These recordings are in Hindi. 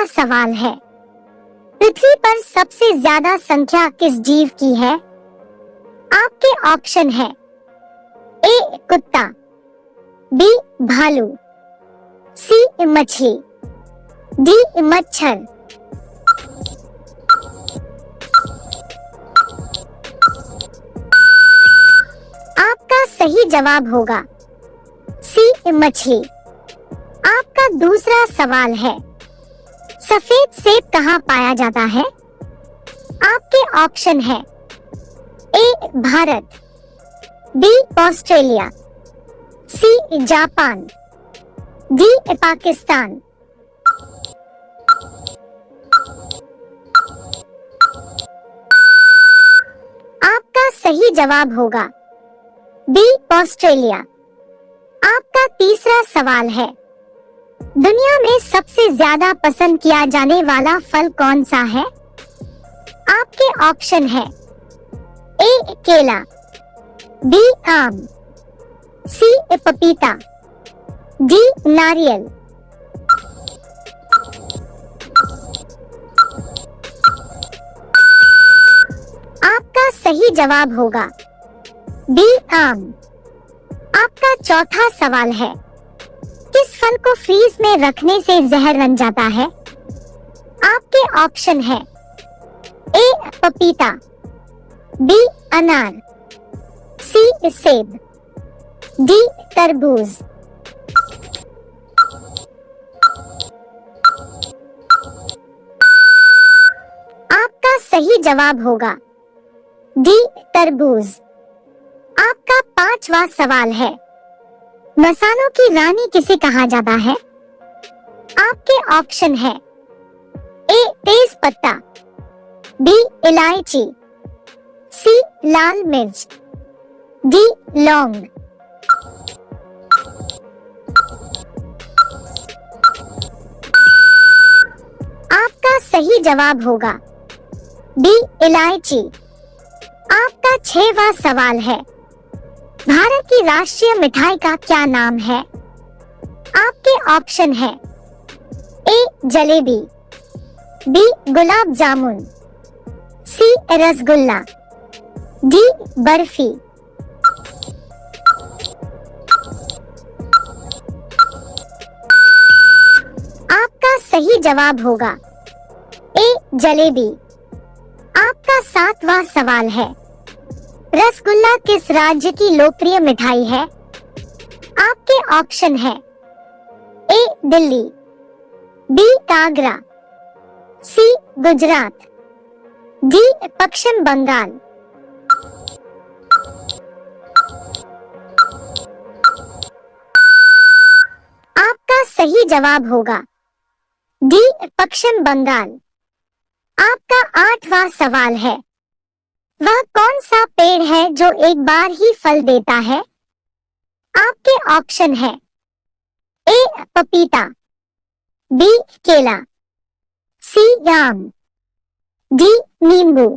पहला सवाल है, पृथ्वी पर सबसे ज्यादा संख्या किस जीव की है? आपके ऑप्शन है ए कुत्ता, बी भालू, सी मछली, डी मच्छर। आपका सही जवाब होगा सी मछली। आपका दूसरा सवाल है, सफेद सेब कहाँ पाया जाता है? आपके ऑप्शन है A Bharat, B Australia, C Japan, D Pakistan. आपका सही जवाब होगा बी ऑस्ट्रेलिया। आपका तीसरा सवाल है, दुनिया में सबसे ज्यादा पसंद किया जाने वाला फल कौन सा है? आपके ऑप्शन है ए केला, बी आम, सी पपीता, डी नारियल। आपका सही जवाब होगा बी आम। आपका चौथा सवाल है, किस फल को फ्रीज में रखने से जहर बन जाता है? आपके ऑप्शन है ए पपीता, बी अनार, सी सेब, डी तरबूज। आपका सही जवाब होगा डी तरबूज। आपका पांचवा सवाल है, मसालों की रानी किसे कहा जाता है? आपके ऑप्शन है ए तेज पत्ता, बी इलायची, सी लाल मिर्च, डी लौंग। आपका सही जवाब होगा बी इलायची। आपका छठवां सवाल है, भारत की राष्ट्रीय मिठाई का क्या नाम है? आपके ऑप्शन है ए जलेबी, बी गुलाब जामुन, सी रसगुल्ला, डी बर्फी। आपका सही जवाब होगा ए जलेबी। आपका सातवां सवाल है, रसगुल्ला किस राज्य की लोकप्रिय मिठाई है? आपके ऑप्शन है ए दिल्ली, बी आगरा, सी गुजरात, डी पश्चिम बंगाल। आपका सही जवाब होगा डी पश्चिम बंगाल। आपका आठवां सवाल है, वह कौन सा पेड़ है जो एक बार ही फल देता है? आपके ऑप्शन है ए पपीता, बी केला, सी आम, डी नींबू।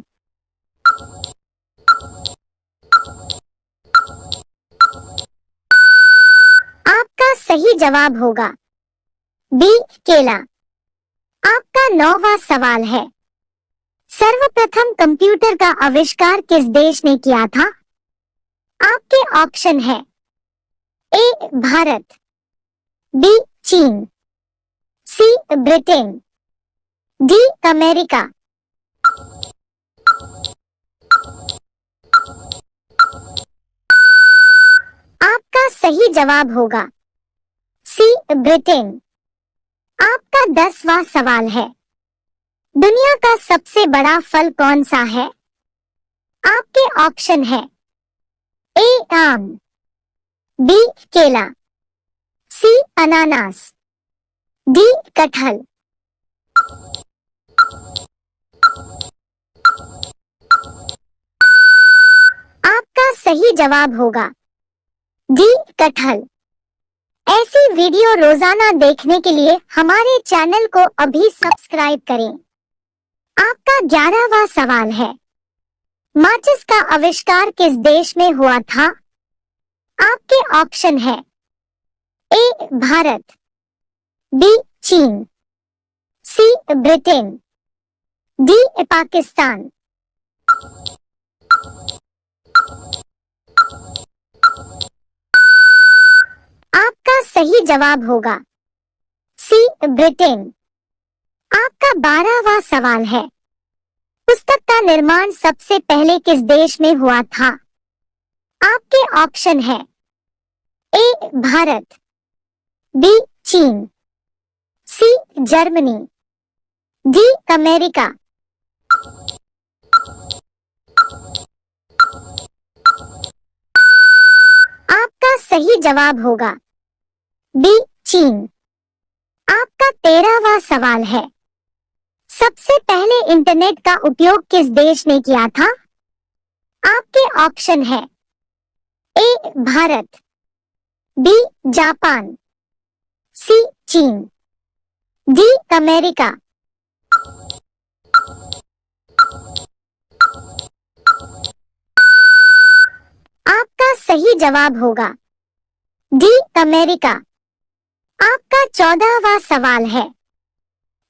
आपका सही जवाब होगा बी केला। आपका नौवां सवाल है, सर्वप्रथम कंप्यूटर का आविष्कार किस देश ने किया था? आपके ऑप्शन है ए भारत, बी चीन, सी ब्रिटेन, डी अमेरिका। आपका सही जवाब होगा सी ब्रिटेन। आपका 10वां सवाल है, दुनिया का सबसे बड़ा फल कौन सा है? आपके ऑप्शन है ए आम, बी केला, सी अनानास, डी कटहल। आपका सही जवाब होगा डी कटहल। ऐसी वीडियो रोजाना देखने के लिए हमारे चैनल को अभी सब्सक्राइब करें। आपका 11वां सवाल है, माचिस का आविष्कार किस देश में हुआ था? आपके ऑप्शन है ए भारत, बी चीन, सी ब्रिटेन, डी पाकिस्तान। आपका सही जवाब होगा सी ब्रिटेन। आपका 12वां सवाल है, पुस्तक का निर्माण सबसे पहले किस देश में हुआ था? आपके ऑप्शन है ए भारत, बी चीन, सी जर्मनी, डी अमेरिका। आपका सही जवाब होगा बी चीन। आपका 13वां सवाल है, सबसे पहले इंटरनेट का उपयोग किस देश ने किया था? आपके ऑप्शन है ए भारत, बी जापान, सी चीन, डी अमेरिका। आपका सही जवाब होगा डी अमेरिका। आपका 14वां सवाल है,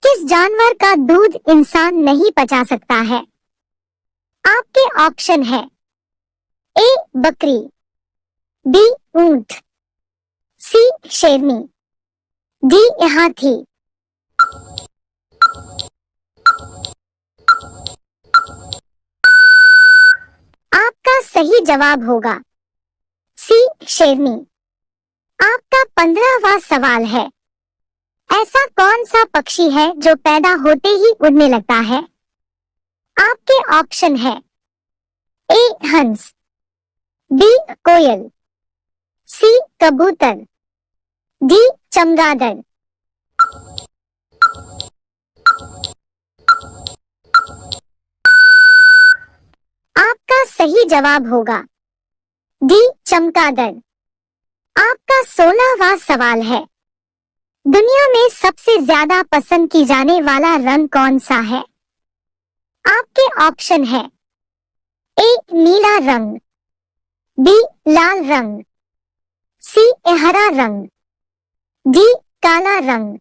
किस जानवर का दूध इंसान नहीं पचा सकता है? आपके ऑप्शन है ए बकरी, बी ऊंट, सी शेरनी, डी हाथी। आपका सही जवाब होगा सी शेरनी। आपका 15वां सवाल है, ऐसा कौन सा पक्षी है जो पैदा होते ही उड़ने लगता है? आपके ऑप्शन है ए हंस, बी कोयल, सी कबूतर, डी चमगादड़। आपका सही जवाब होगा डी चमगादड़। आपका 16वां सवाल है, दुनिया में सबसे ज्यादा पसंद की जाने वाला रंग कौन सा है? आपके ऑप्शन है ए नीला रंग, बी लाल रंग, सी हरा रंग, डी काला रंग।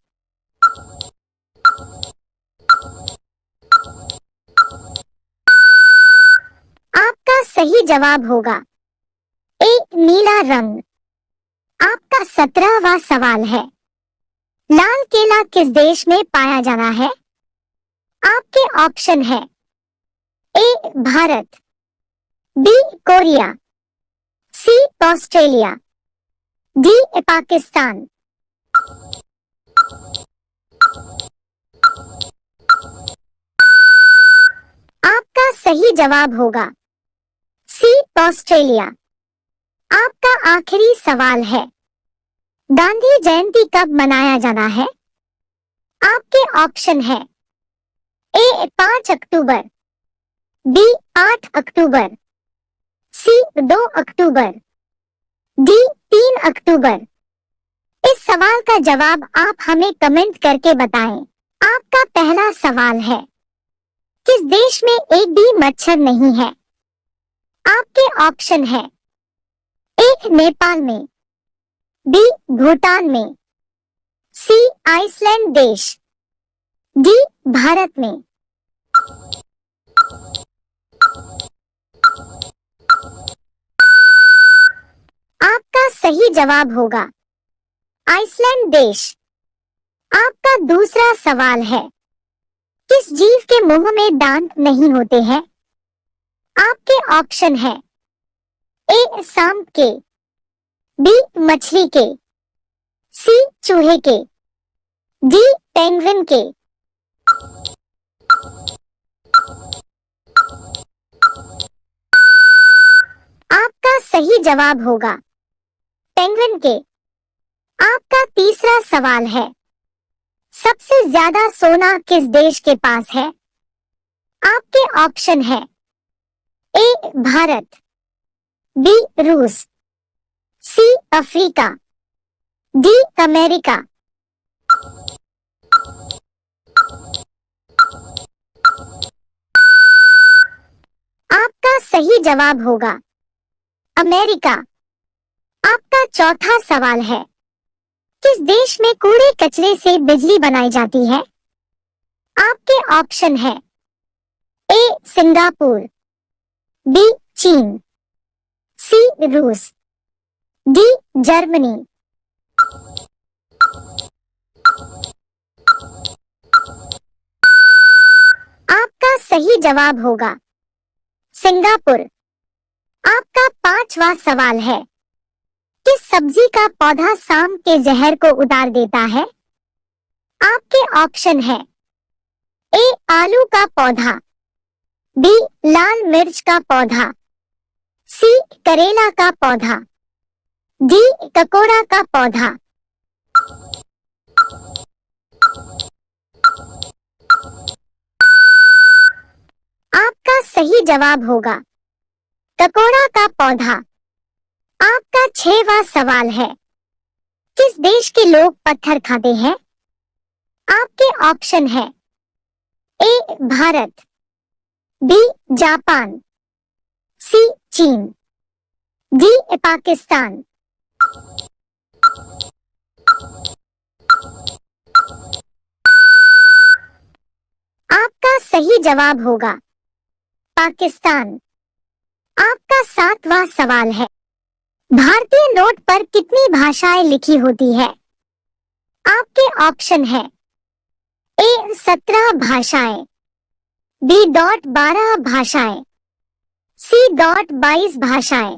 आपका सही जवाब होगा ए नीला रंग। आपका 17वां सवाल है, लाल केला किस देश में पाया जाना है? आपके ऑप्शन है A Bharat, B Korea, C Australia, D Pakistan. आपका सही जवाब होगा सी ऑस्ट्रेलिया। आपका आखिरी सवाल है, गांधी जयंती कब मनाया जाना है? आपके ऑप्शन है ए 5 अक्टूबर, बी 8 अक्टूबर, सी 2 अक्टूबर, डी 3 अक्टूबर। इस सवाल का जवाब आप हमें कमेंट करके बताएं। आपका पहला सवाल है, किस देश में एक भी मच्छर नहीं है? आपके ऑप्शन है ए नेपाल में, बी भूटान में, सी आइसलैंड देश, डी भारत में। आपका सही जवाब होगा आइसलैंड देश। आपका दूसरा सवाल है, किस जीव के मुंह में दांत नहीं होते हैं? आपके ऑप्शन है ए सांप के, बी मछली के, सी चूहे के, डी पेंगुइन के। आपका सही जवाब होगा पेंगुइन के। आपका तीसरा सवाल है, सबसे ज्यादा सोना किस देश के पास है? आपके ऑप्शन है ए भारत, बी रूस, सी अफ्रीका, डी अमेरिका। आपका सही जवाब होगा अमेरिका। आपका चौथा सवाल है, किस देश में कूड़े कचरे से बिजली बनाई जाती है? आपके ऑप्शन है ए सिंगापुर, बी चीन, सी रूस, डी जर्मनी। आपका सही जवाब होगा सिंगापुर। आपका पांचवा सवाल है, किस सब्जी का पौधा सांप के जहर को उतार देता है? आपके ऑप्शन है ए आलू का पौधा, बी लाल मिर्च का पौधा, सी करेला का पौधा, डी ककोड़ा का पौधा। आपका सही जवाब होगा ककोड़ा का पौधा। आपका छठवां सवाल है, किस देश के लोग पत्थर खाते हैं? आपके ऑप्शन है ए भारत, बी जापान, सी चीन, डी पाकिस्तान। आपका सही जवाब होगा पाकिस्तान। आपका सातवां सवाल है, भारतीय नोट पर कितनी भाषाएं लिखी होती है? आपके ऑप्शन है ए 17 भाषाएं, बी 12 भाषाएं, सी 22 भाषाएं,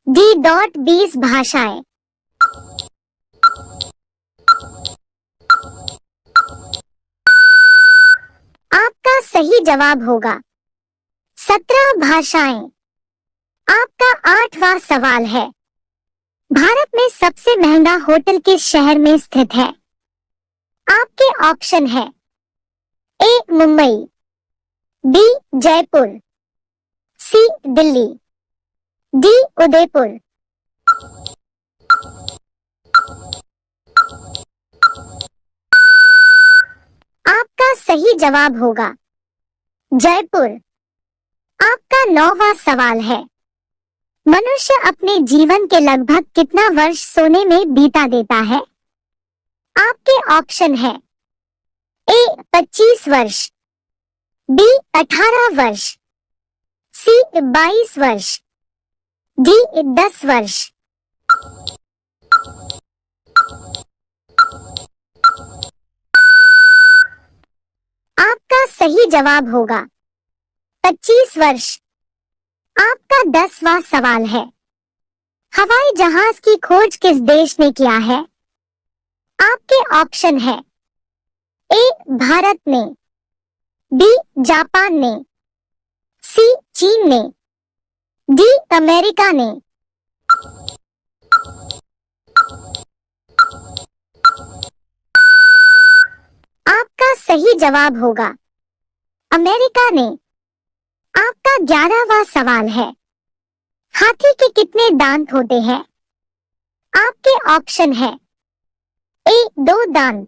डी 20 भाषाएं। आपका सही जवाब होगा 17 भाषाएं। आपका आठवां सवाल है, भारत में सबसे महंगा होटल किस शहर में स्थित है? आपके ऑप्शन है ए मुंबई, बी जयपुर, सी दिल्ली, डी उदयपुर। आपका सही जवाब होगा जयपुर। आपका 9वां सवाल है, मनुष्य अपने जीवन के लगभग कितना वर्ष सोने में बीता देता है? आपके ऑप्शन है ए 25 वर्ष, बी 18 वर्ष, सी 22 वर्ष, डी 10 वर्ष। आपका सही जवाब होगा 25 वर्ष। आपका 10वां सवाल है, हवाई जहाज की खोज किस देश ने किया है? आपके ऑप्शन है ए भारत ने, बी जापान ने, सी चीन ने, डी अमेरिका ने। आपका सही जवाब होगा अमेरिका ने। आपका 11वां सवाल है, हाथी के कितने दांत होते हैं? आपके ऑप्शन है ए 2 दांत,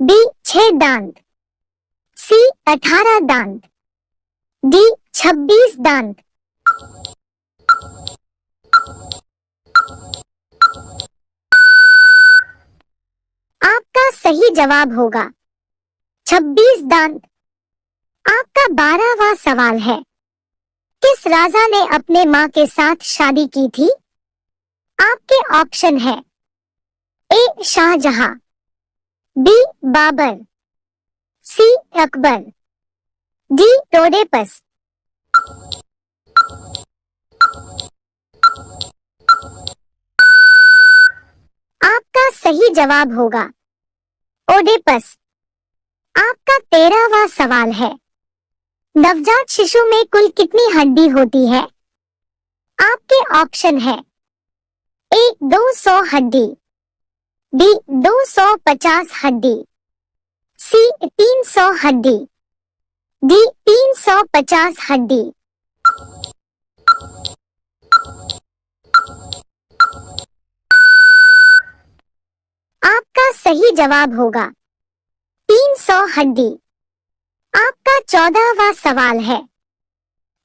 बी 6 दांत, सी 18 दांत, डी 26 दांत। आपका सही जवाब होगा 26 दांत। आपका 12वां सवाल है, किस राजा ने अपने मां के साथ शादी की थी? आपके ऑप्शन है ए शाहजहां, बी बाबर, सी अकबर, डी टोडेपस। आपका सही जवाब होगा ओडेपस। आपका 13वां सवाल है, नवजात शिशु में कुल कितनी हड्डी होती है? आपके ऑप्शन है ए 200 हड्डी, बी 250 हड्डी, सी 300 हड्डी, डी 350 हड्डी। आपका सही जवाब होगा 300 हड्डी। आपका 14वां सवाल है,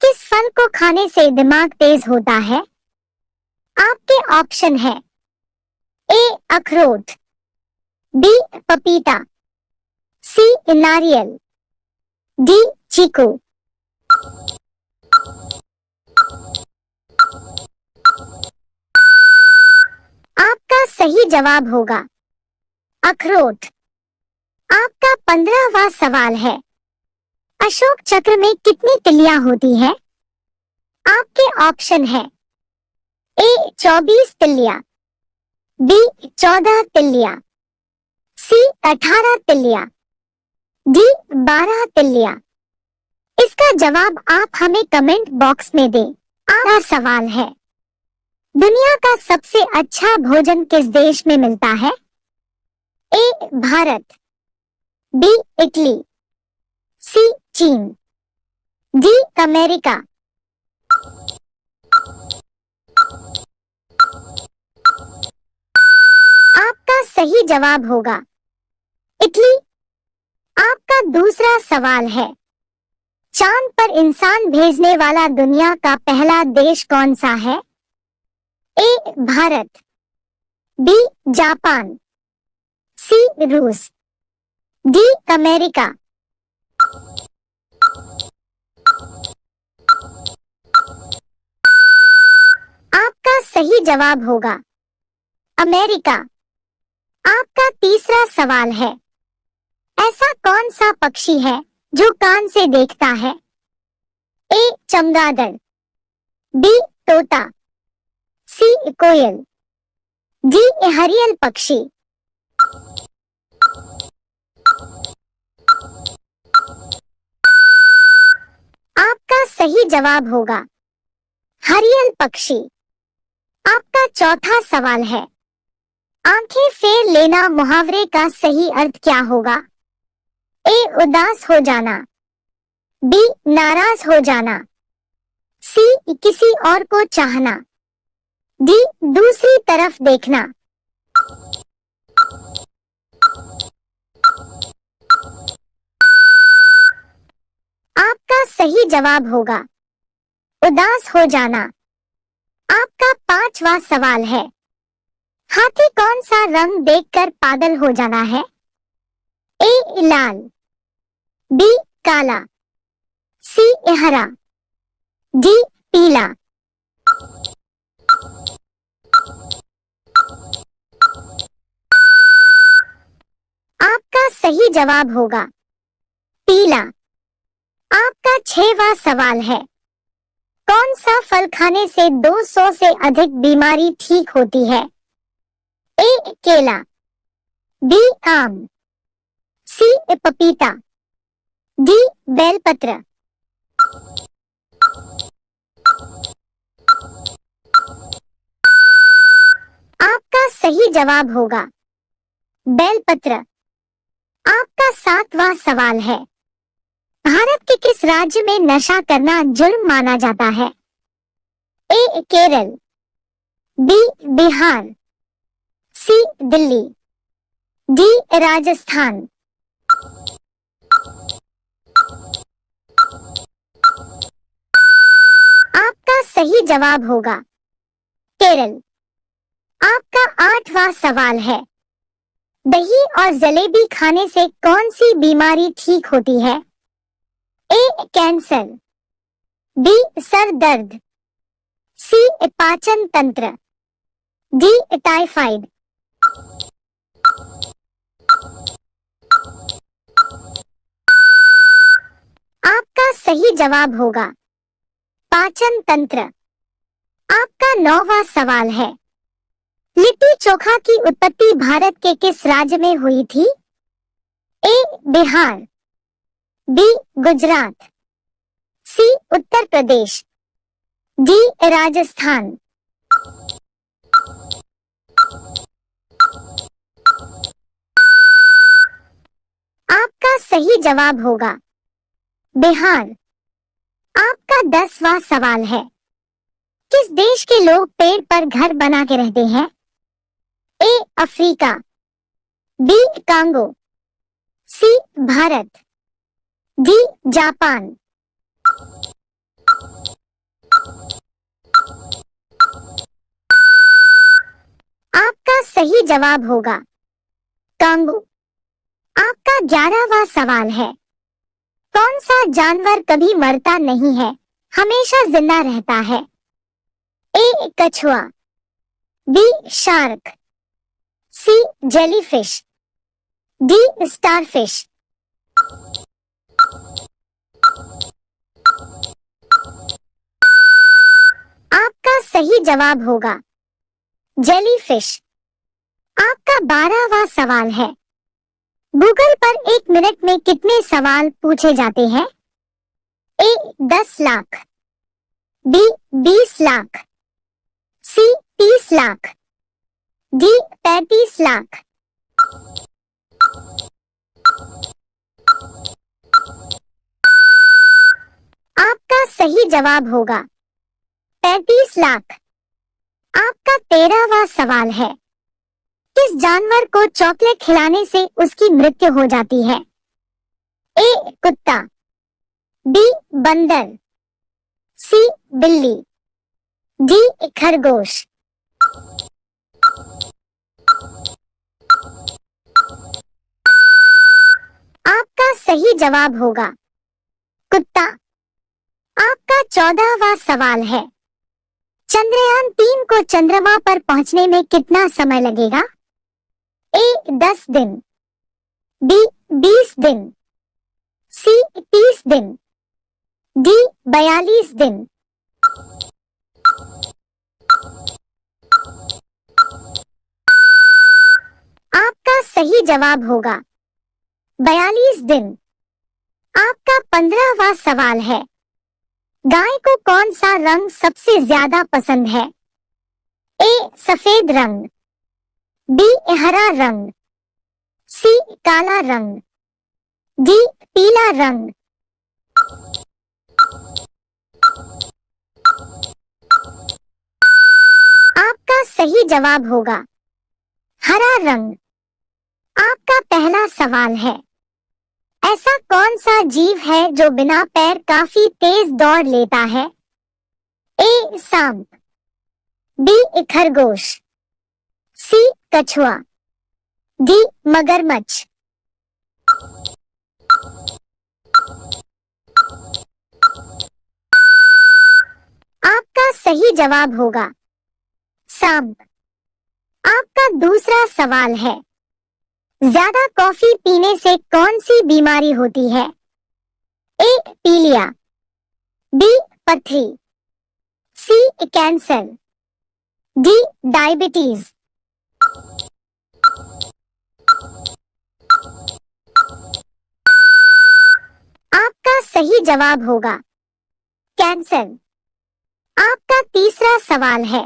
किस फल को खाने से दिमाग तेज होता है? आपके ऑप्शन है ए अखरोट, बी पपीता, सी नारियल, डी चीकू। आपका सही जवाब होगा अखरोट। आपका 15वां सवाल है, अशोक चक्र में कितनी तिल्लियां होती हैं? आपके ऑप्शन है ए 24 तिल्लियां, बी 14 तिल्लियां, सी 18 तिल्लियां, डी 12 तिल्लियां। इसका जवाब आप हमें कमेंट बॉक्स में दें। आपका सवाल है, दुनिया का सबसे अच्छा भोजन किस देश में मिलता है? ए भारत, बी इटली, सी चीन, डी अमेरिका। आपका सही जवाब होगा इटली। आपका दूसरा सवाल है, चांद पर इंसान भेजने वाला दुनिया का पहला देश कौन सा है? ए भारत, बी जापान, सी रूस, डी अमेरिका। आपका सही जवाब होगा अमेरिका। आपका तीसरा सवाल है, ऐसा कौन सा पक्षी है जो कान से देखता है? ए चमगादड़, बी तोता, सी कोयल, डी हरियल पक्षी। आपका सही जवाब होगा हरियल पक्षी। आपका चौथा सवाल है, आंखें फेर लेना मुहावरे का सही अर्थ क्या होगा? ए उदास हो जाना, बी नाराज हो जाना, सी किसी और को चाहना, डी दूसरी तरफ देखना। आपका सही जवाब होगा उदास हो जाना। आपका पांचवा सवाल है, हाथी कौन सा रंग देखकर पागल हो जाना है? ए लाल, बी काला, सी हरा, डी पीला। आपका सही जवाब होगा पीला। आपका 6वां सवाल है, कौन सा फल खाने से 200 से अधिक बीमारी ठीक होती है? ए केला, बी आम, सी पपीता, डी बेलपत्र। आपका सही जवाब होगा बेलपत्र। आपका 7वां सवाल है, भारत के किस राज्य में नशा करना जुर्म माना जाता है? ए केरल, बी बिहार, सी दिल्ली, डी राजस्थान। आपका सही जवाब होगा केरल। आपका 8वां सवाल है, दही और जलेबी खाने से कौन सी बीमारी ठीक होती है? ए कैंसर, बी सर दर्द, सी पाचन तंत्र, डी टाइफाइड। आपका सही जवाब होगा पाचन तंत्र। आपका 9वां सवाल है, लिट्टी चोखा की उत्पत्ति भारत के किस राज्य में हुई थी? ए बिहार, बी गुजरात, सी उत्तर प्रदेश, डी राजस्थान। आपका सही जवाब होगा बिहार। आपका 10वां सवाल है, किस देश के लोग पेड़ पर घर बना के रहते हैं? A Africa, B Congo, C Bharat, D Japan. आपका सही जवाब होगा कांगो। आपका 11वां सवाल है, कौन सा जानवर कभी मरता नहीं है, हमेशा जिंदा रहता है? ए कछुआ, बी शार्क, सी जेलीफिश, डी स्टारफिश। आपका सही जवाब होगा जेलीफिश। आपका 12वां सवाल है, गूगल पर 1 मिनट में कितने सवाल पूछे जाते हैं? ए 10 लाख, बी 20 लाख, सी 30 लाख, डी 35 लाख। आपका सही जवाब होगा 35 लाख। आपका 13वां सवाल है, किस जानवर को चॉकलेट खिलाने से उसकी मृत्यु हो जाती है? ए कुत्ता, बी बंदर, सी बिल्ली, डी खरगोश। आपका सही जवाब होगा कुत्ता। आपका 14वां सवाल है, चंद्रयान 3 को चंद्रमा पर पहुंचने में कितना समय लगेगा? ए 10 दिन, बी 20 दिन, सी 30 दिन, डी 42 दिन। आपका सही जवाब होगा 42 दिन। आपका 15वां सवाल है, गाय को कौन सा रंग सबसे ज्यादा पसंद है? ए सफेद रंग, बी हरा रंग, सी काला रंग, डी पीला रंग। आपका सही जवाब होगा हरा रंग। आपका पहला सवाल है, ऐसा कौन सा जीव है जो बिना पैर काफी तेज दौड़ लेता है? ए सांप, बी खरगोश, सी कछुआ, डी मगरमच्छ। आपका सही जवाब होगा सांप। आपका दूसरा सवाल है, ज्यादा कॉफी पीने से कौन सी बीमारी होती है? ए पीलिया, बी पथरी, सी कैंसर, डी डायबिटीज। आपका सही जवाब होगा कैंसर। आपका तीसरा सवाल है,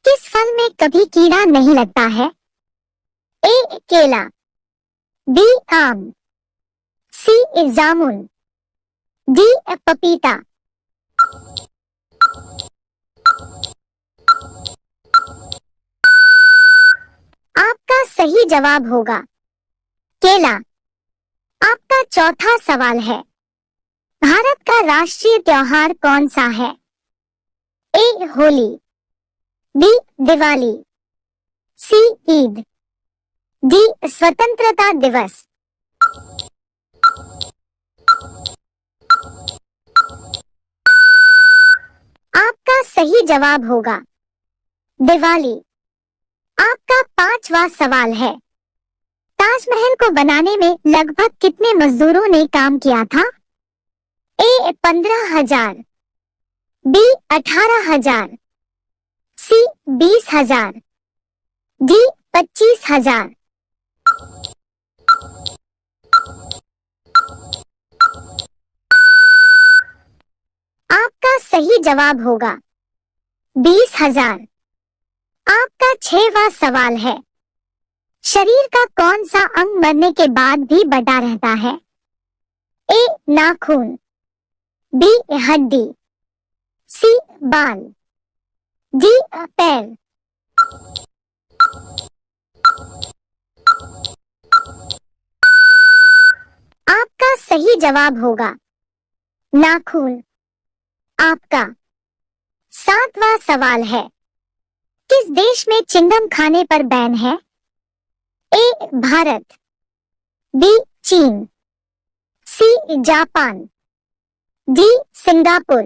किस फल में कभी कीड़ा नहीं लगता है? ए केला, बी आम, सी जामुन, डी पपीता। आपका सही जवाब होगा केला। आपका चौथा सवाल है, भारत का राष्ट्रीय त्योहार कौन सा है? ए होली, बी दिवाली, सी ईद, डी स्वतंत्रता दिवस। आपका सही जवाब होगा दिवाली। आपका 5वां सवाल है, ताजमहल को बनाने में लगभग कितने मजदूरों ने काम किया था? ए 15,000, बी 18,000, सी 20,000, डी 25,000। आपका सही जवाब होगा 20,000। आपका 6वां सवाल है, शरीर का कौन सा अंग मरने के बाद भी बचा रहता है? ए नाखून, बी हड्डी, सी बाल, डी पैर। आपका सही जवाब होगा नाखून। आपका 7वां सवाल है, किस देश में चिंगम खाने पर बैन है? ए भारत, बी चीन, सी जापान, डी सिंगापुर।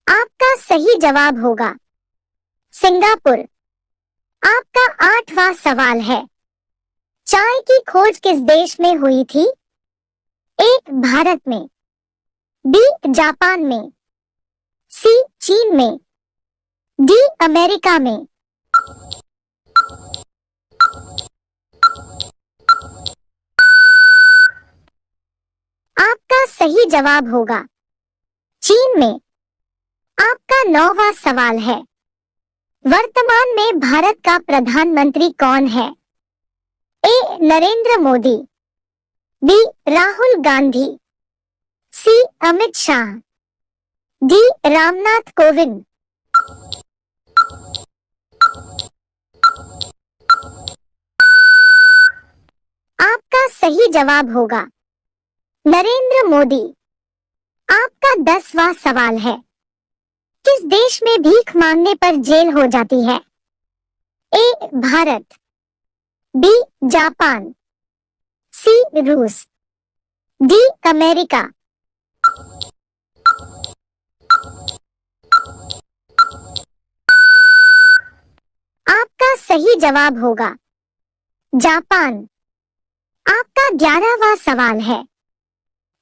आपका सही जवाब होगा सिंगापुर। आपका 8वां सवाल है, चाय की खोज किस देश में हुई थी? ए भारत में, बी जापान में, सी चीन में, डी अमेरिका में। आपका सही जवाब होगा चीन में। आपका 9वां सवाल है, वर्तमान में भारत का प्रधानमंत्री कौन है? ए नरेंद्र मोदी, बी राहुल गांधी, सी अमित शाह, डी रामनाथ कोविंद। आपका सही जवाब होगा नरेंद्र मोदी। आपका 10वां सवाल है, किस देश में भीख मांगने पर जेल हो जाती है? ए भारत, बी जापान, सी रूस, डी अमेरिका। आपका सही जवाब होगा जापान। आपका 11वां सवाल है,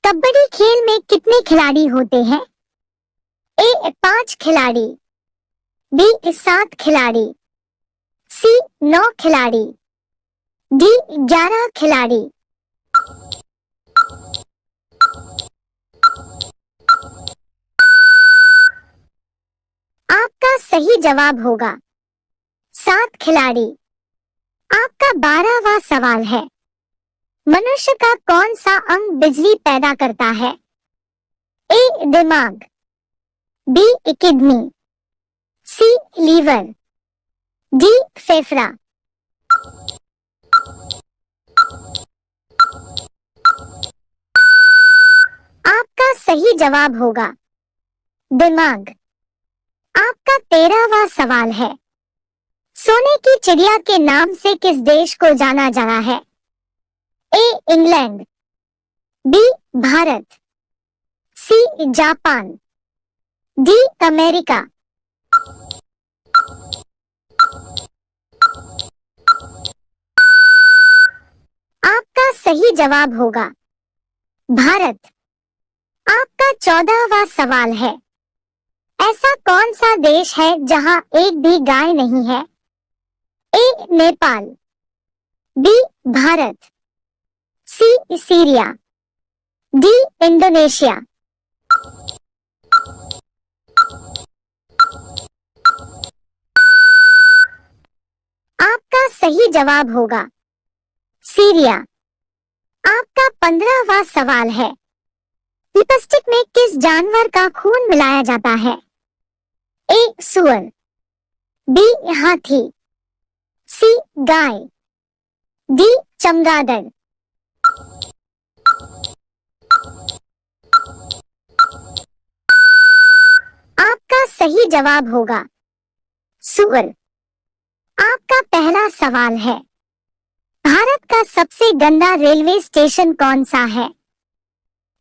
कबड्डी खेल में कितने खिलाड़ी होते हैं? ए 5 खिलाड़ी, बी 7 खिलाड़ी, सी 9 खिलाड़ी, डी 11 खिलाड़ी। आपका सही जवाब होगा 7 खिलाड़ी। आपका 12वां सवाल है, मनुष्य का कौन सा अंग बिजली पैदा करता है? ए दिमाग, B kidney, C liver, D फेफड़ा। आपका सही जवाब होगा दिमाग। आपका 13वां सवाल है, सोने की चिड़िया के नाम से किस देश को जाना जाता है? A England, B Bharat, C Japan, D America. आपका सही जवाब होगा भारत। आपका 14वां सवाल है, ऐसा कौन सा देश है जहां एक भी गाय नहीं है? ए नेपाल, बी भारत, सी सीरिया, डी इंडोनेशिया। आपका सही जवाब होगा सीरिया। आपका 15वां सवाल है, लिपस्टिक में किस जानवर का खून मिलाया जाता है? ए सूअर, बी हाथी, सी गाय, डी चमगादड़। आपका सही जवाब होगा सूअर। आपका पहला सवाल है, भारत का सबसे गंदा रेलवे स्टेशन कौन सा है?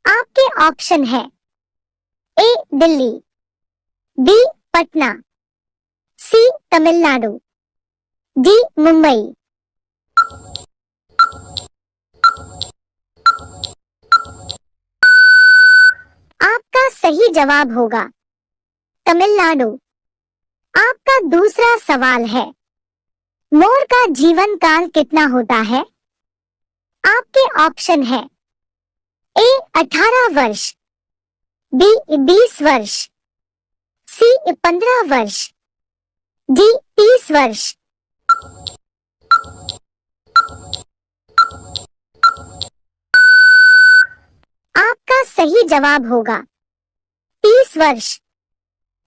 आपके ऑप्शन है, ए दिल्ली, बी पटना, सी तमिलनाडु, डी मुंबई। आपका सही जवाब होगा तमिलनाडु। आपका दूसरा सवाल है, मोर का जीवन काल कितना होता है? आपके ऑप्शन है, ए 18 वर्ष, बी 20 वर्ष, सी 15 वर्ष, डी 30 वर्ष। आपका सही जवाब होगा 30 वर्ष।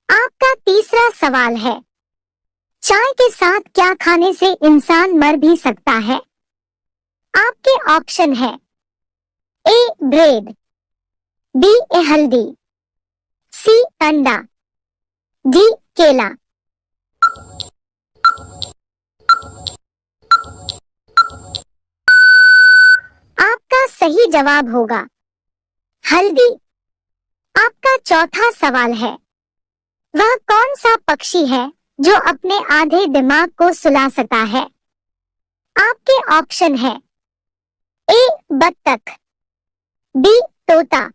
आपका तीसरा सवाल है, चाय के साथ क्या खाने से इंसान मर भी सकता है? आपके ऑप्शन है, ए ब्रेड, बी हल्दी, सी अंडा, डी केला। आपका सही जवाब होगा हल्दी। आपका चौथा सवाल है, वह कौन सा पक्षी है जो अपने आधे दिमाग को सुला सकता है? आपके ऑप्शन है ए बत्तख, बी तोता,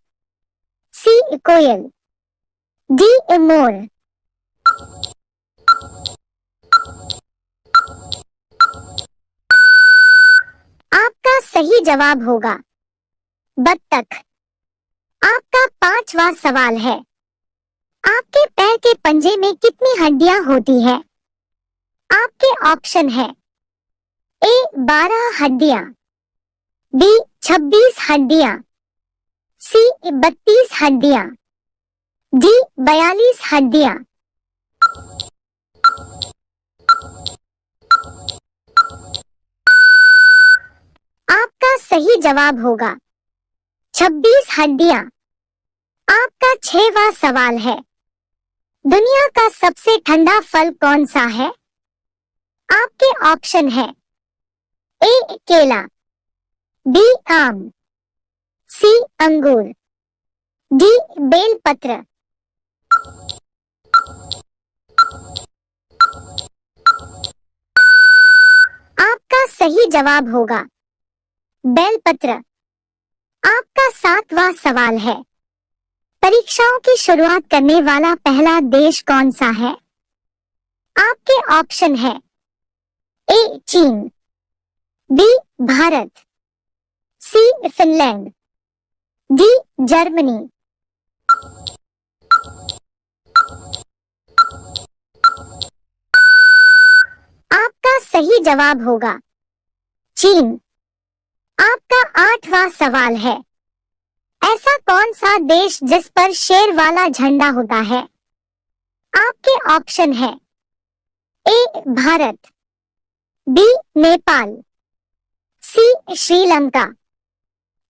सी कोयल, डी मोर। आपका सही जवाब होगा बत्तख। आपका पांचवा सवाल है, आपके पैर के पंजे में कितनी हड्डियां होती है? आपके ऑप्शन है ए 12 हड्डियां, बी 26 हड्डियां, सी 32 हड्डियां, डी 42 हड्डियां। आपका सही जवाब होगा 26 हड्डियां। आपका छठवां सवाल है, दुनिया का सबसे ठंडा फल कौन सा है? आपके ऑप्शन है ए केला, बी आम, सी अंगूर, डी बेलपत्र। आपका सही जवाब होगा बेलपत्र। आपका सातवां सवाल है, परीक्षाओं की शुरुआत करने वाला पहला देश कौन सा है? आपके ऑप्शन है ए चीन, बी भारत, सी फिनलैंड, डी जर्मनी। आपका सही जवाब होगा चीन। आपका आठवां सवाल है, ऐसा कौन सा देश जिस पर शेर वाला झंडा होता है? आपके ऑप्शन है A Bharat, B Nepal, C Sri Lanka,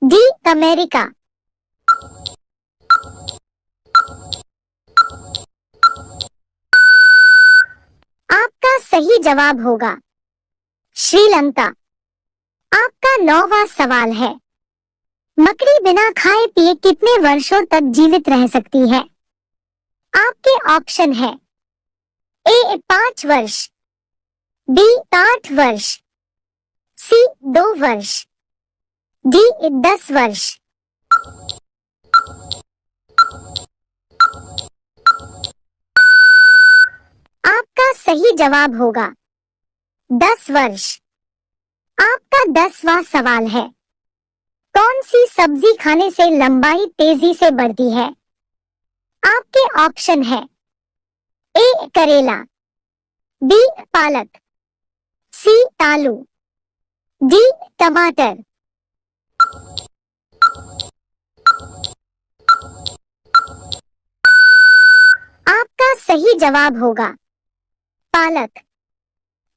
D America. आपका सही जवाब होगा श्रीलंका। आपका नौवां सवाल है, मकड़ी बिना खाए पिए कितने वर्षों तक जीवित रह सकती है? आपके ऑप्शन है ए 5 वर्ष, बी 8 वर्ष, सी 2 वर्ष, डी 10 वर्ष। आपका सही जवाब होगा 10 वर्ष। आपका 10वां सवाल है, कौन सी सब्जी खाने से लंबाई तेजी से बढ़ती है? आपके ऑप्शन है ए करेला, बी पालक, सी आलू, डी टमाटर। आपका सही जवाब होगा पालक।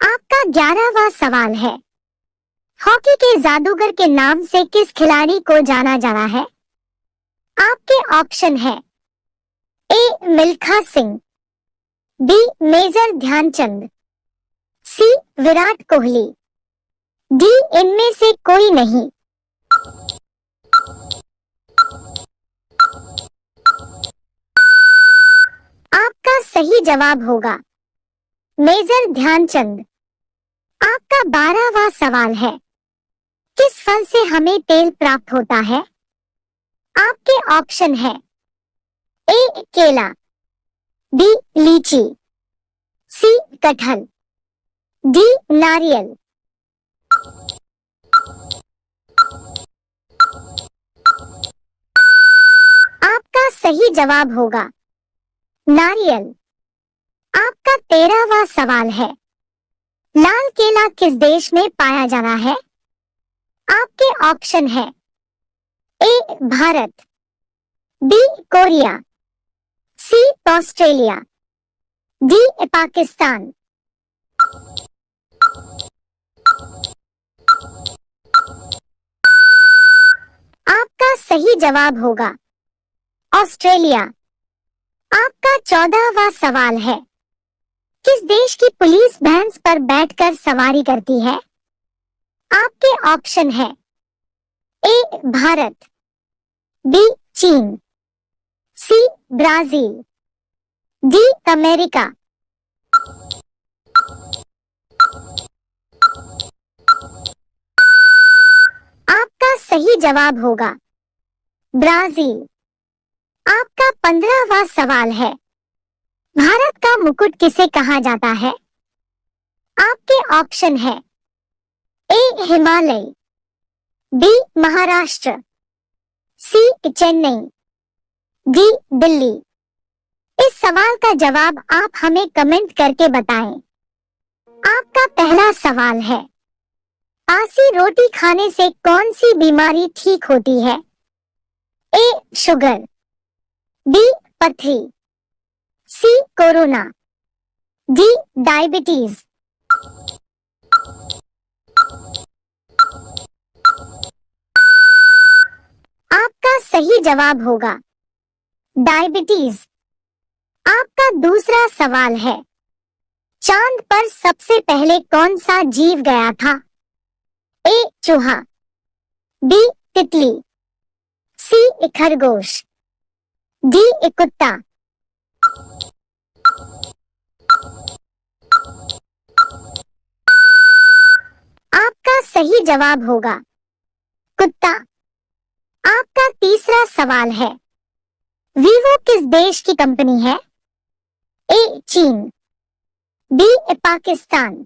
आपका 11वां सवाल है, हॉकी के जादूगर के नाम से किस खिलाड़ी को जाना जाना है? आपके ऑप्शन है ए मिल्खा सिंह, बी मेजर ध्यानचंद, सी विराट कोहली, डी इनमें से कोई नहीं। आपका सही जवाब होगा मेजर ध्यानचंद। आपका 12वां सवाल है, किस फल से हमें तेल प्राप्त होता है? आपके ऑप्शन है ए केला, बी लीची, सी कटहल, डी नारियल। आपका सही जवाब होगा नारियल। आपका 13वां सवाल है, लाल केला किस देश में पाया जाना है? आपके ऑप्शन है A Bharat, B Korea, C Australia, D Pakistan. आपका सही जवाब होगा ऑस्ट्रेलिया। आपका 14वां सवाल है, किस देश की पुलिस भैंस पर बैठकर सवारी करती है? आपके ऑप्शन है ए भारत, बी चीन, सी ब्राजील, डी अमेरिका। आपका सही जवाब होगा ब्राजील। आपका 15वां सवाल है, भारत का मुकुट किसे कहा जाता है? आपके ऑप्शन है ए हिमालय, बी महाराष्ट्र, सी चेन्नई, डी दिल्ली। इस सवाल का जवाब आप हमें कमेंट करके बताएं। आपका पहला सवाल है, बासी रोटी खाने से कौन सी बीमारी ठीक होती है? ए शुगर, बी पथरी, सी कोरोना, डी डायबिटीज। आपका सही जवाब होगा डायबिटीज। आपका दूसरा सवाल है, चांद पर सबसे पहले कौन सा जीव गया था? ए चूहा, बी तितली, सी खरगोश, डी कुत्ता। आपका सही जवाब होगा कुत्ता। आपका तीसरा सवाल है, वीवो किस देश की कंपनी है? ए चीन, बी पाकिस्तान,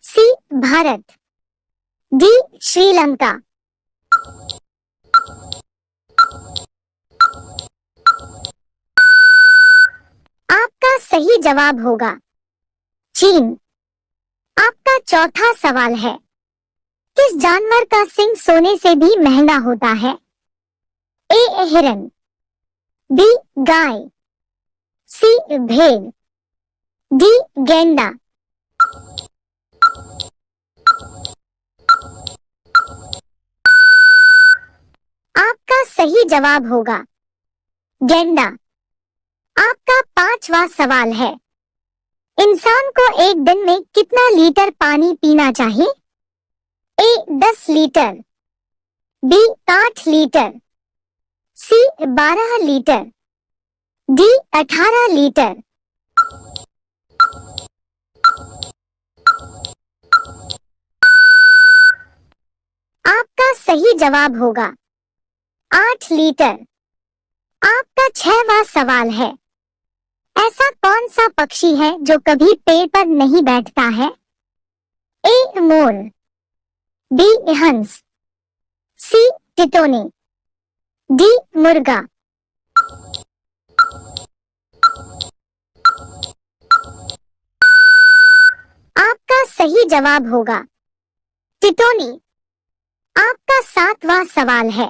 सी भारत, डी श्रीलंका। आपका सही जवाब होगा चीन। आपका चौथा सवाल है, किस जानवर का सिंग सोने से भी महंगा होता है? ए हिरन, बी गाय, सी भेड़, डी गैंडा। आपका सही जवाब होगा गैंडा। आपका पांचवा सवाल है, इंसान को एक दिन में कितना लीटर पानी पीना चाहिए? ए 10 लीटर, बी 8 लीटर, सी 12 लीटर, डी 18 लीटर। आपका सही जवाब होगा 8 लीटर। आपका 6वां सवाल है, ऐसा कौन सा पक्षी है जो कभी पेड़ पर नहीं बैठता है? ए मोर, बी हंस, सी टिटोने, डी मुर्गा। आपका सही जवाब होगा टिटोनी। आपका 7वां सवाल है,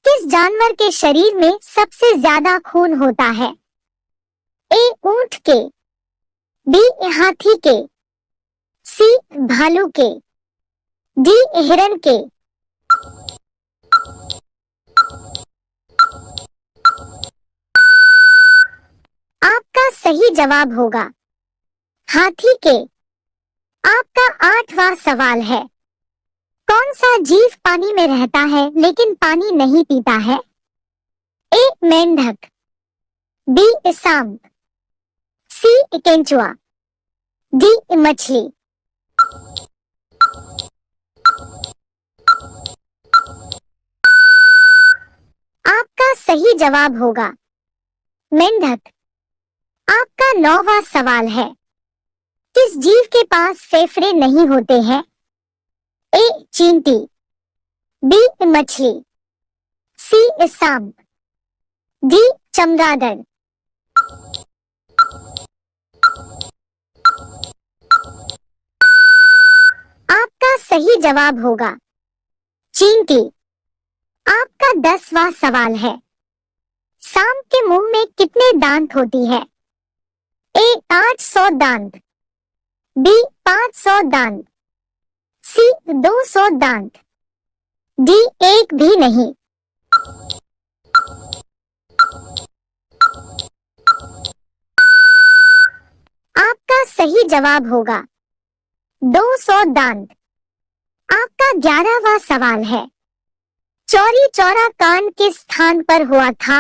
किस जानवर के शरीर में सबसे ज्यादा खून होता है? ए ऊंट के, बी हाथी के, सी भालू के, डी हिरन के। आपका सही जवाब होगा हाथी के। आपका 8वां सवाल है, कौन सा जीव पानी में रहता है लेकिन पानी नहीं पीता है? ए मेंढक, बी सांप, सी केंचुआ, डी मछली। आपका सही जवाब होगा मेंढक। आपका 9वां सवाल है, किस जीव के पास फेफड़े नहीं होते हैं? ए चींटी, बी मछली, सी सांप, डी चमगादड़। आपका सही जवाब होगा चींटी। आपका 10वां सवाल है, सांप के मुंह में कितने दांत होती है? ए 800 दांत, बी 500 दांत, सी 200 दांत, डी एक भी नहीं। सही जवाब होगा 200 दांत। आपका 11वां सवाल है, चौरी चौरा कांड किस स्थान पर हुआ था?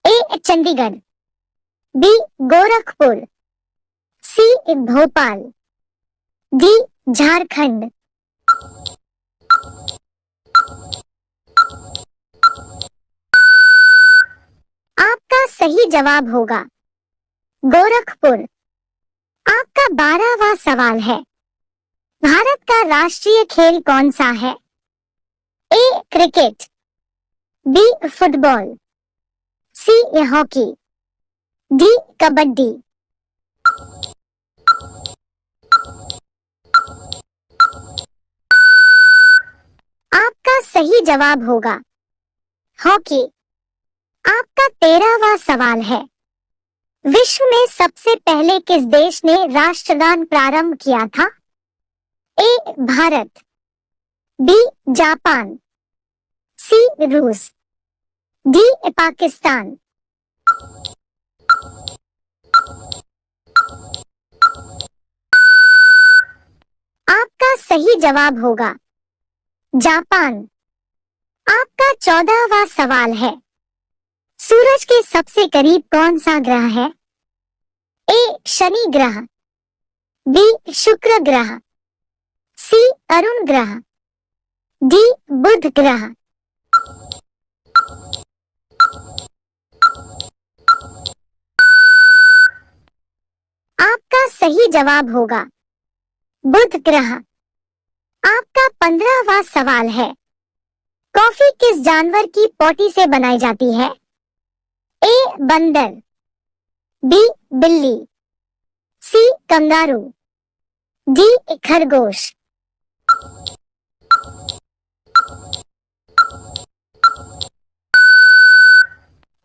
ए चंडीगढ़, बी गोरखपुर, सी भोपाल, डी झारखंड। आपका सही जवाब होगा गोरखपुर। आपका 12वां सवाल है, भारत का राष्ट्रीय खेल कौन सा है? A cricket, B football, C hockey, D kabaddi. आपका सही जवाब होगा हॉकी। आपका 13वां सवाल है, विश्व में सबसे पहले किस देश ने राष्ट्रगान प्रारंभ किया था? ए भारत, बी जापान, सी रूस, डी पाकिस्तान। आपका सही जवाब होगा जापान। आपका 14वां सवाल है, सूरज के सबसे करीब कौन सा ग्रह है? ए शनि ग्रह, बी शुक्र ग्रह, सी अरुण ग्रह, डी बुध ग्रह। आपका सही जवाब होगा बुध ग्रह। आपका 15वां सवाल है, कॉफी किस जानवर की पोटी से बनाई जाती है? ए बंदर, बी बिल्ली, सी कंगारू, डी खरगोश।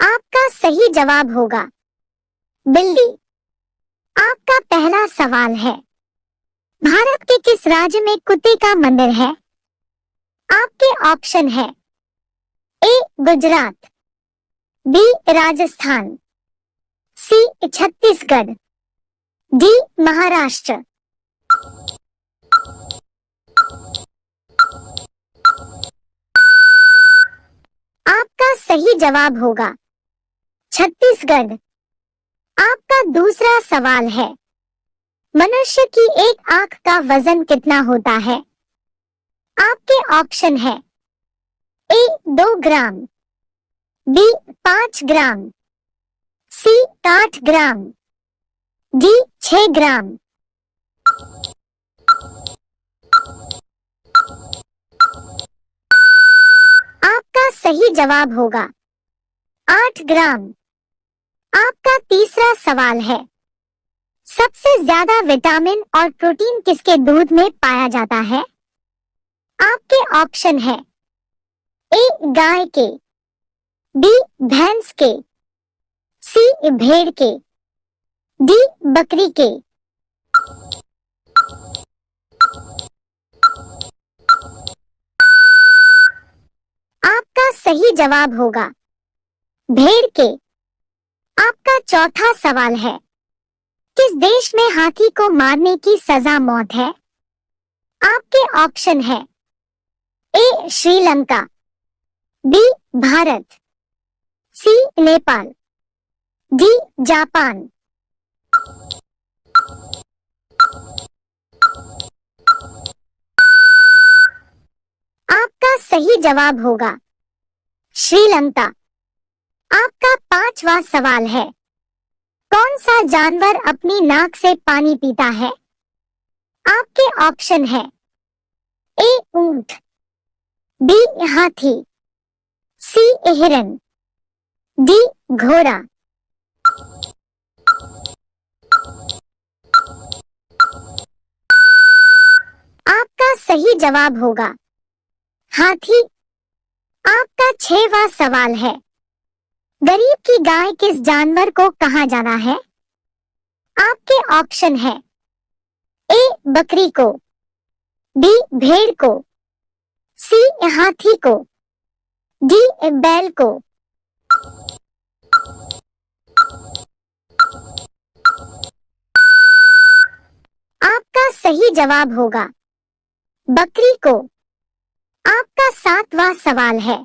आपका सही जवाब होगा बिल्ली। आपका पहला सवाल है, भारत के किस राज्य में कुत्ते का मंदिर है? आपके ऑप्शन है, ए गुजरात, बी राजस्थान, सी छत्तीसगढ़, डी महाराष्ट्र। आपका सही जवाब होगा छत्तीसगढ़। आपका दूसरा सवाल है, मनुष्य की एक आंख का वजन कितना होता है? आपके ऑप्शन है, ए 2 ग्राम, बी 5 ग्राम, सी 8 ग्राम, डी 6 ग्राम। आपका सही जवाब होगा 8 ग्राम। आपका तीसरा सवाल है, सबसे ज्यादा विटामिन और प्रोटीन किसके दूध में पाया जाता है? आपके ऑप्शन है, ए गाय के, बी भैंस के, सी भेड़ के, डी बकरी के। आपका सही जवाब होगा भेड़ के। आपका चौथा सवाल है, किस देश में हाथी को मारने की सजा मौत है? आपके ऑप्शन है, ए श्रीलंका, बी भारत, सी नेपाल, डी जापान। आपका सही जवाब होगा श्रीलंका। आपका 5वां सवाल है, कौन सा जानवर अपनी नाक से पानी पीता है? आपके ऑप्शन है, ए ऊंट, बी हाथी, सी हिरन, डी घोड़ा। आपका सही जवाब होगा हाथी। आपका 6वां सवाल है, गरीब की गाय किस जानवर को कहा जाना है? आपके ऑप्शन है, ए बकरी को, बी भेड़ को, सी हाथी को, डी बैल को। सही जवाब होगा बकरी को। आपका 7वां सवाल है,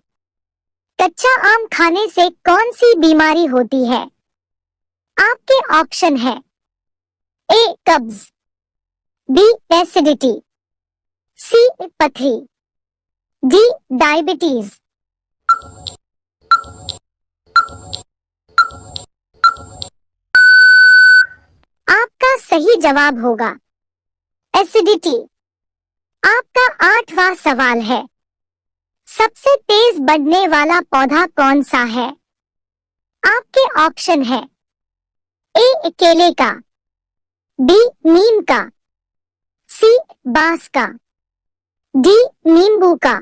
कच्चा आम खाने से कौन सी बीमारी होती है? आपके ऑप्शन है ए कब्ज, बी एसिडिटी, सी पथरी, डी डायबिटीज। आपका सही जवाब होगा एसिडिटी। आपका 8वां सवाल है, सबसे तेज बढ़ने वाला पौधा कौन सा है? आपके ऑप्शन है ए केले का, बी नीम का, सी बांस का, डी नींबू का।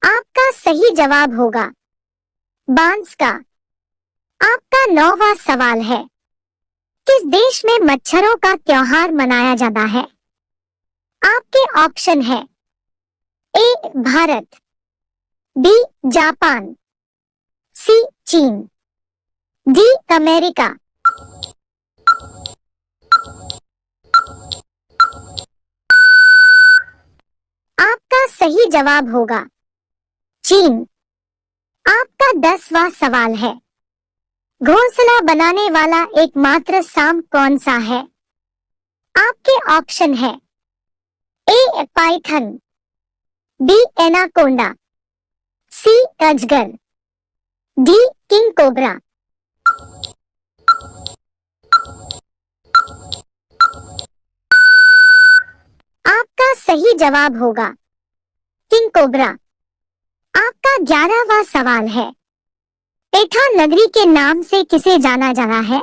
आपका सही जवाब होगा बांस का। आपका 9वां सवाल है, किस देश में मच्छरों का त्योहार मनाया जाता है? आपके ऑप्शन है ए भारत, बी जापान, सी चीन, डी अमेरिका। आपका सही जवाब होगा चीन। आपका 10वां सवाल है, घोंसला बनाने वाला एकमात्र सांप कौन सा है? आपके ऑप्शन है ए पाइथन, बी एनाकोंडा, सी अजगर, डी किंग कोबरा। आपका सही जवाब होगा किंग कोबरा। आपका 11वां सवाल है, पेठा नगरी के नाम से किसे जाना जाता है?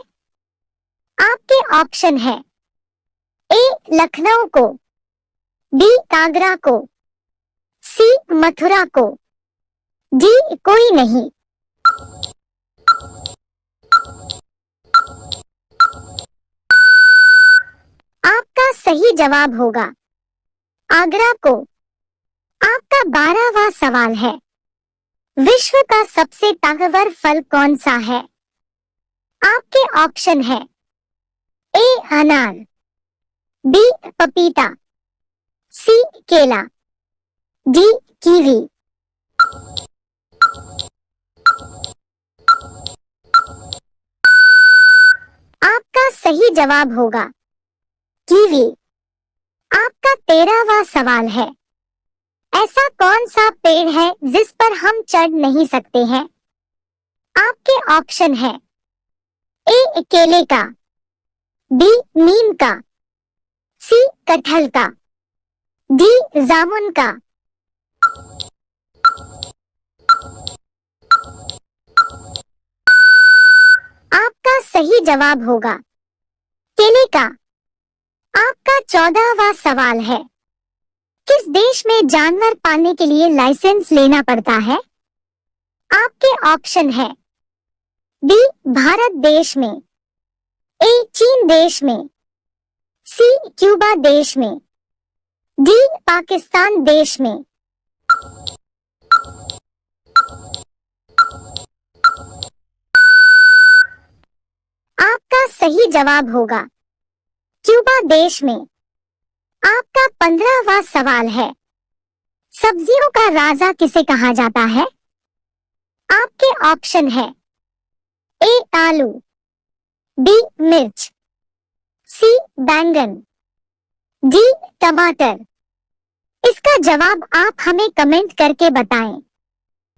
आपके ऑप्शन है ए लखनऊ को, बी आगरा को, सी मथुरा को, डी कोई नहीं। आपका सही जवाब होगा आगरा को। आपका 12वां सवाल है, विश्व का सबसे ताकतवर फल कौन सा है? आपके ऑप्शन है ए अनार, बी पपीता, सी केला, डी कीवी। आपका सही जवाब होगा कीवी। आपका 13वां सवाल है, ऐसा कौन सा पेड़ है जिस पर हम चढ़ नहीं सकते हैं? आपके ऑप्शन है ए केले का, बी नीम का, सी कटहल का, डी जामुन का। आपका सही जवाब होगा केले का। आपका 14वां सवाल है, किस देश में जानवर पालने के लिए लाइसेंस लेना पड़ता है? आपके ऑप्शन है बी भारत देश में, ए चीन देश में, सी क्यूबा देश में, डी पाकिस्तान देश में। आपका सही जवाब होगा क्यूबा देश में। आपका 15वां सवाल है, सब्जियों का राजा किसे कहा जाता है? आपके ऑप्शन है ए आलू, बी मिर्च, सी बैंगन, डी टमाटर। इसका जवाब आप हमें कमेंट करके बताएं।